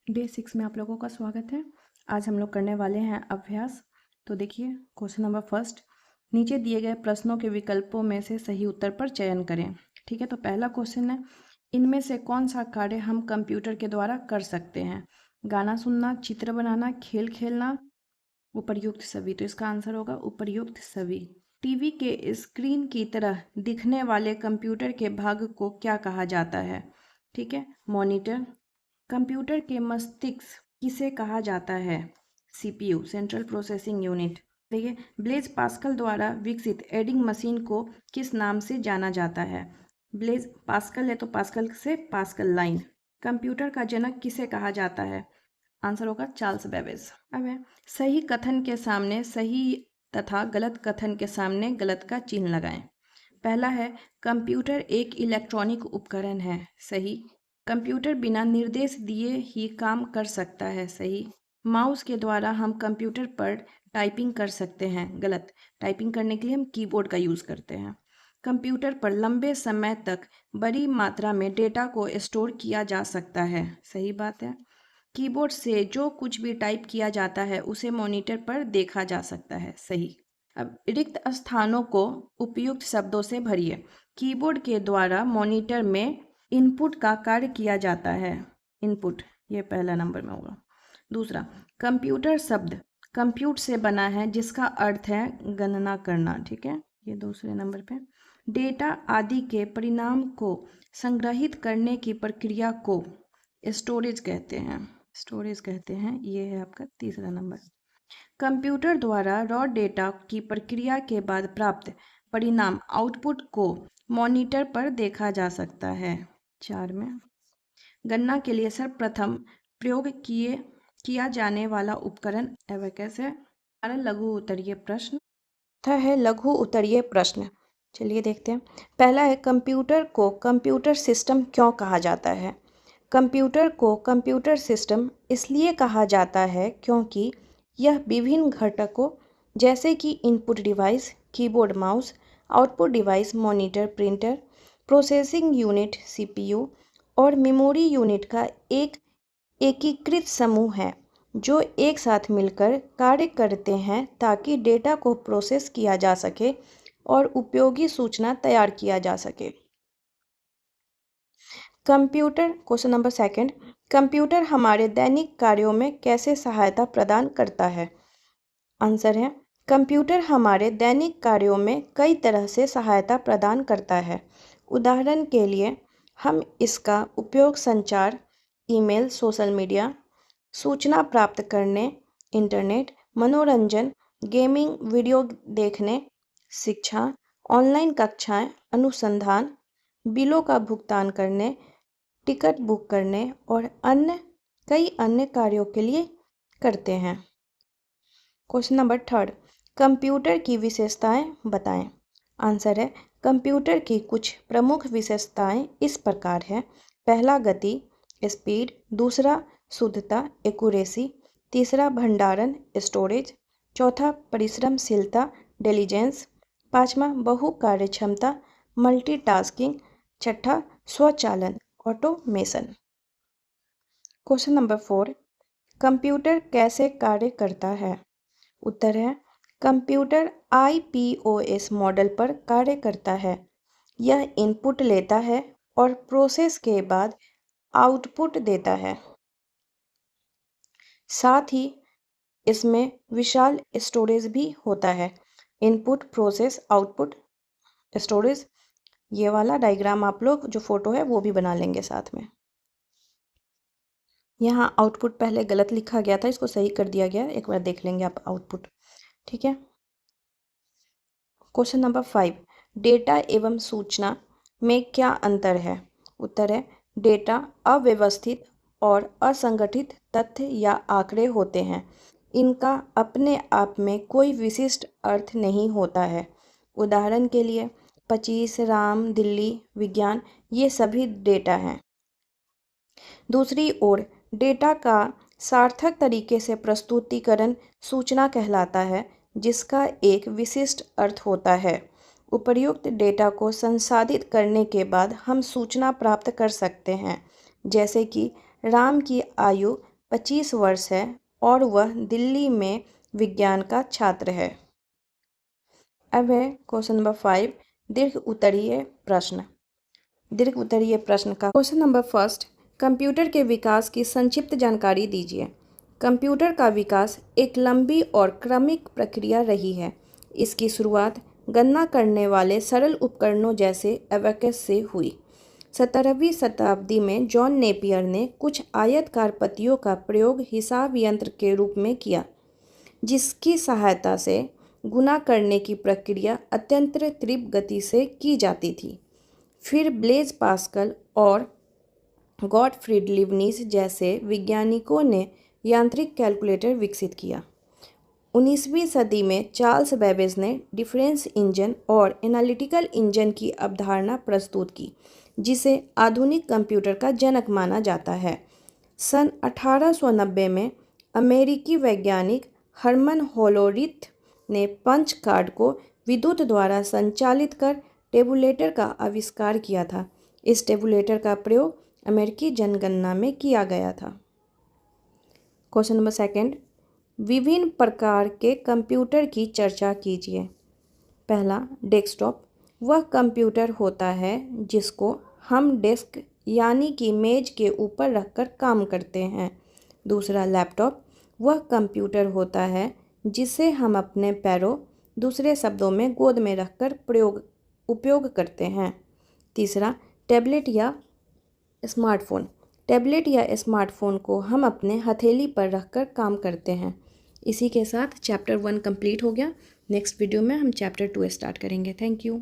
Day 6 में आप लोगों का स्वागत है। आज हम लोग करने वाले हैं अभ्यास। तो देखिए क्वेश्चन नंबर फर्स्ट, नीचे दिए गए प्रश्नों के विकल्पों में से सही उत्तर पर चयन करें। ठीक है, तो पहला क्वेश्चन है, इनमें से कौन सा कार्य हम कंप्यूटर के द्वारा कर सकते हैं? गाना सुनना, चित्र बनाना, खेल खेलना, उपर्युक्त सभी। तो इसका आंसर होगा उपर्युक्त सभी। टीवी के स्क्रीन की तरह दिखने वाले कंप्यूटर के भाग को क्या कहा जाता है? ठीक है, मॉनिटर। कंप्यूटर के मस्तिष्क किसे कहा जाता है? CPU, central processing unit. देखिए, ब्लेज पास्कल द्वारा विकसित एडिंग मशीन को किस नाम से जाना जाता है? ब्लेज पास्कल है तो पास्कल से पास्कल लाइन। कंप्यूटर का जनक किसे कहा जाता है? आंसर होगा चार्ल्स बेबेज। अब है, सही कथन के सामने सही तथा गलत कथन के सामने गलत का चिन्ह लगाएं। पहला है, कंप्यूटर एक इलेक्ट्रॉनिक उपकरण है। सही। कंप्यूटर बिना निर्देश दिए ही काम कर सकता है। सही। माउस के द्वारा हम कंप्यूटर पर टाइपिंग कर सकते हैं। गलत। टाइपिंग करने के लिए हम कीबोर्ड का यूज़ करते हैं। कंप्यूटर पर लंबे समय तक बड़ी मात्रा में डेटा को स्टोर किया जा सकता है। सही बात है। कीबोर्ड से जो कुछ भी टाइप किया जाता है उसे मॉनिटर पर देखा जा सकता है। सही। अब रिक्त स्थानों को उपयुक्त शब्दों से भरिए। कीबोर्ड के द्वारा मॉनिटर में इनपुट का कार्य किया जाता है। इनपुट, ये पहला नंबर में होगा। दूसरा, कंप्यूटर शब्द कंप्यूट से बना है जिसका अर्थ है गणना करना। ठीक है, ये दूसरे नंबर पे। डेटा आदि के परिणाम को संग्रहित करने की प्रक्रिया को स्टोरेज कहते हैं। स्टोरेज कहते हैं, ये है आपका तीसरा नंबर। कंप्यूटर द्वारा रॉ डेटा की प्रक्रिया के बाद प्राप्त परिणाम आउटपुट को मॉनिटर पर देखा जा सकता है। 4 में, गणना के लिए सर्वप्रथम प्रयोग किया जाने वाला उपकरण एबेकस है। लघु उत्तरीय प्रश्न है। लघु उत्तरीय प्रश्न, चलिए देखते हैं। पहला है, कंप्यूटर को कंप्यूटर सिस्टम क्यों कहा जाता है? कंप्यूटर को कंप्यूटर सिस्टम इसलिए कहा जाता है क्योंकि यह विभिन्न घटकों जैसे कि input device, keyboard, mouse, output device, monitor, printer, processing unit CPU और मेमोरी यूनिट का एक एकीकृत समूह है जो एक साथ मिलकर कार्य करते हैं ताकि डेटा को प्रोसेस किया जा सके और उपयोगी सूचना तैयार किया जा सके। Computer, question number second, computer हमारे दैनिक कार्यों में कैसे सहायता प्रदान करता है? आंसर है, कंप्यूटर हमारे दैनिक कार्यों में कई तरह से सहायता प्रदान करता है। उदाहरण के लिए हम इसका उपयोग संचार, ईमेल, सोशल मीडिया, सूचना प्राप्त करने, इंटरनेट, मनोरंजन, गेमिंग, वीडियो देखने, शिक्षा, ऑनलाइन कक्षाएं, अनुसंधान, बिलों का भुगतान करने, टिकट बुक करने और कई अन्य कार्यों के लिए करते हैं। क्वेश्चन नंबर थर्ड, कंप्यूटर की विशेषताएं बताएं। आंसर है, कंप्यूटर की कुछ प्रमुख विशेषताएं इस प्रकार है। पहला, गति, स्पीड। दूसरा, शुद्धता, एक्यूरेसी। तीसरा, भंडारण, स्टोरेज। चौथा, परिश्रमशीलता, डिलीजेंस। पांचवा, बहु कार्यक्षमता, मल्टीटास्किंग। छठा, स्वचालन, ऑटोमेशन। क्वेश्चन नंबर 4, कंप्यूटर कैसे कार्य करता है? उत्तर है, कंप्यूटर आईपीओएस मॉडल पर कार्य करता है। यह इनपुट लेता है और प्रोसेस के बाद आउटपुट देता है। साथ ही इसमें विशाल स्टोरेज भी होता है। Input, process, output, storage. ये वाला डायग्राम आप लोग जो फोटो है वो भी बना लेंगे साथ में। यहाँ आउटपुट पहले गलत लिखा गया था, इसको सही कर दिया गया, एक बार देख लेंगे आप आउटपुट। ठीक है। क्वेश्चन नंबर 5, डेटा एवं सूचना में क्या अंतर है? उत्तर है, डेटा अव्यवस्थित और असंगठित तथ्य या आंकड़े होते हैं। इनका अपने आप में कोई विशिष्ट अर्थ नहीं होता है। उदाहरण के लिए 25, राम, दिल्ली, विज्ञान, ये सभी डेटा हैं। दूसरी ओर डेटा का सार्थक तरीके से प्रस्तुतिकरण सूचना कहलाता है जिसका एक विशिष्ट अर्थ होता है। उपर्युक्त डेटा को संसाधित करने के बाद हम सूचना प्राप्त कर सकते हैं, जैसे कि राम की आयु 25 वर्ष है और वह दिल्ली में विज्ञान का छात्र है। अब है क्वेश्चन नंबर 5, दीर्घ उत्तरीय प्रश्न। दीर्घ उत्तरीय प्रश्न का क्वेश्चन नंबर फर्स्ट, कंप्यूटर के विकास की संक्षिप्त जानकारी दीजिए। कंप्यूटर का विकास एक लंबी और क्रमिक प्रक्रिया रही है। इसकी शुरुआत गणना करने वाले सरल उपकरणों जैसे एबेकस से हुई। 17वीं शताब्दी में जॉन नेपियर ने कुछ आयतकार पत्तियों का प्रयोग हिसाब यंत्र के रूप में किया, जिसकी सहायता से गुणा करने की प्रक्रिया अत्यंत तीव्र गति से की जाती थी। फिर ब्लेज पास्कल और गॉटफ्रीड लीबनिज जैसे वैज्ञानिकों ने यांत्रिक कैलकुलेटर विकसित किया। 19वीं सदी में चार्ल्स बेबेज ने डिफरेंस इंजन और एनालिटिकल इंजन की अवधारणा प्रस्तुत की, जिसे आधुनिक कंप्यूटर का जनक माना जाता है। सन 1890 में अमेरिकी वैज्ञानिक हर्मन होलोरिथ ने पंच कार्ड को विद्युत द्वारा संचालित कर टेबुलेटर का आविष्कार किया था। इस टेबुलेटर का प्रयोग अमेरिकी जनगणना में किया गया था। क्वेश्चन नंबर सेकंड, विभिन्न प्रकार के कंप्यूटर की चर्चा कीजिए। पहला, डेस्कटॉप। वह कंप्यूटर होता है जिसको हम डेस्क यानी कि मेज के ऊपर रखकर काम करते हैं। दूसरा, लैपटॉप। वह कंप्यूटर होता है जिसे हम अपने पैरों, दूसरे शब्दों में गोद में रखकर उपयोग करते हैं। तीसरा, टैबलेट या स्मार्टफ़ोन। टैबलेट या स्मार्टफ़ोन को हम अपने हथेली पर रखकर काम करते हैं। इसी के साथ चैप्टर 1 कंप्लीट हो गया। नेक्स्ट वीडियो में हम चैप्टर 2 स्टार्ट करेंगे। Thank you.